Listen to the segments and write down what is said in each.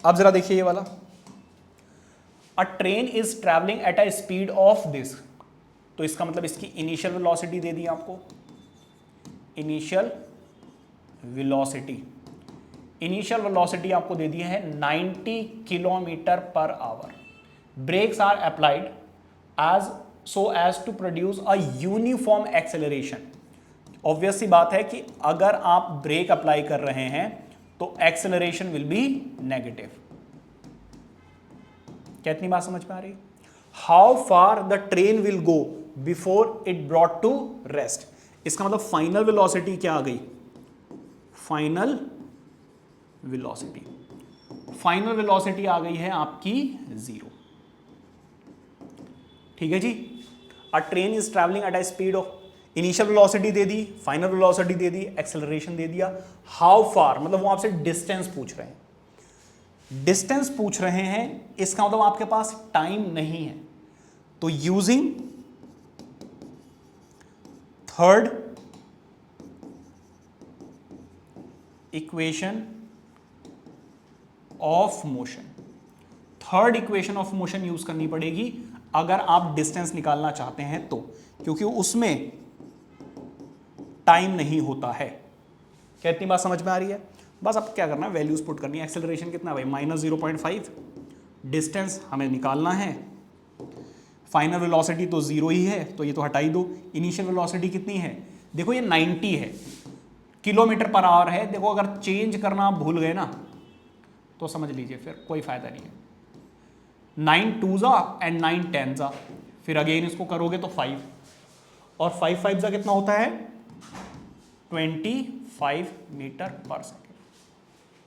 अब जरा देखिए ये वाला, अ train is travelling at a speed of this, तो इसका मतलब इसकी इनिशियल वेलोसिटी दे दी आपको, इनिशियल वेलोसिटी, इनिशियल वेलोसिटी आपको दे दी है 90 kilometre per hour. Brakes are applied as so as to produce a uniform acceleration. Obvious सी बात है कि अगर आप ब्रेक अप्लाई कर रहे हैं तो एक्सेलरेशन विल बी नेगेटिव। कितनी बात समझ में आ रही है? How far the train will go before it brought to rest, इसका मतलब फाइनल वेलोसिटी क्या आ गई, फाइनल वेलोसिटी, फाइनल वेलोसिटी आ गई है आपकी 0। ठीक है जी। A train is travelling at a speed of, initial velocity दे दी, फाइनल वेलोसिटी दे दी, एक्सेलरेशन दे दिया। हाउ फार मतलब वो आपसे डिस्टेंस पूछ रहे हैं, डिस्टेंस पूछ रहे हैं, इसका मतलब आपके पास टाइम नहीं है, तो using third equation of motion, third equation of motion use करनी पड़ेगी अगर आप डिस्टेंस निकालना चाहते हैं तो, क्योंकि उसमें टाइम नहीं होता है। क्या इतनी बात समझ में आ रही है? बस अब क्या करना है, वैल्यूज पुट करनी है। एक्सेलरेशन कितना है भाई, -0.5, डिस्टेंस हमें निकालना है, फाइनल वेलोसिटी तो 0 ही है तो ये तो हटा ही दो। इनिशियल वेलोसिटी कितनी है, देखो ये 90 है, किलोमीटर पर आवर है। देखो अगर चेंज करना आप भूल गए ना तो समझ लीजिए फिर कोई फायदा नहीं है। 9 2 जा एंड 9 10 जा, फिर अगेन इसको करोगे तो 5, और 5 5 जा कितना होता है 25 मीटर पर सेकेंड।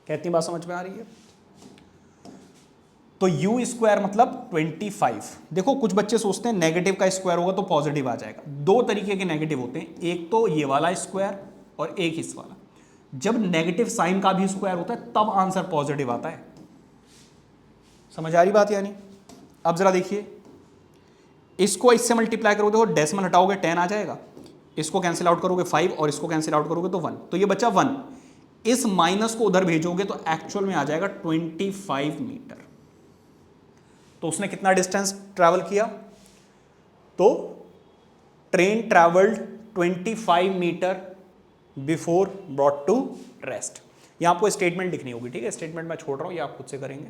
कितनी बात समझ में आ रही है? तो u स्क्वायर मतलब 25। देखो कुछ बच्चे सोचते हैं नेगेटिव का स्क्वायर होगा तो पॉजिटिव आ जाएगा। दो तरीके के नेगेटिव होते हैं, एक तो ये वाला स्क्वायर और एक इस वाला। जब नेगेटिव साइन का भी स्क्वायर होता है तब आंसर पॉजिटिव आता है। समझ आ रही बात? यानी अब जरा देखिए, इसको इससे मल्टीप्लाई करोगे तो डेसिमल हटाओगे 10 आ जाएगा, इसको कैंसिल आउट करोगे 5 और इसको कैंसिल आउट करोगे तो 1, तो ये बच्चा 1। इस माइनस को उधर भेजोगे तो एक्चुअल में आ जाएगा 25 मीटर। तो उसने कितना डिस्टेंस ट्रैवल किया, तो train travelled 25 metre before brought to rest. यहां आपको स्टेटमेंट लिखनी होगी, ठीक है? स्टेटमेंट मैं छोड़ रहा हूं, ये आप खुद से करेंगे।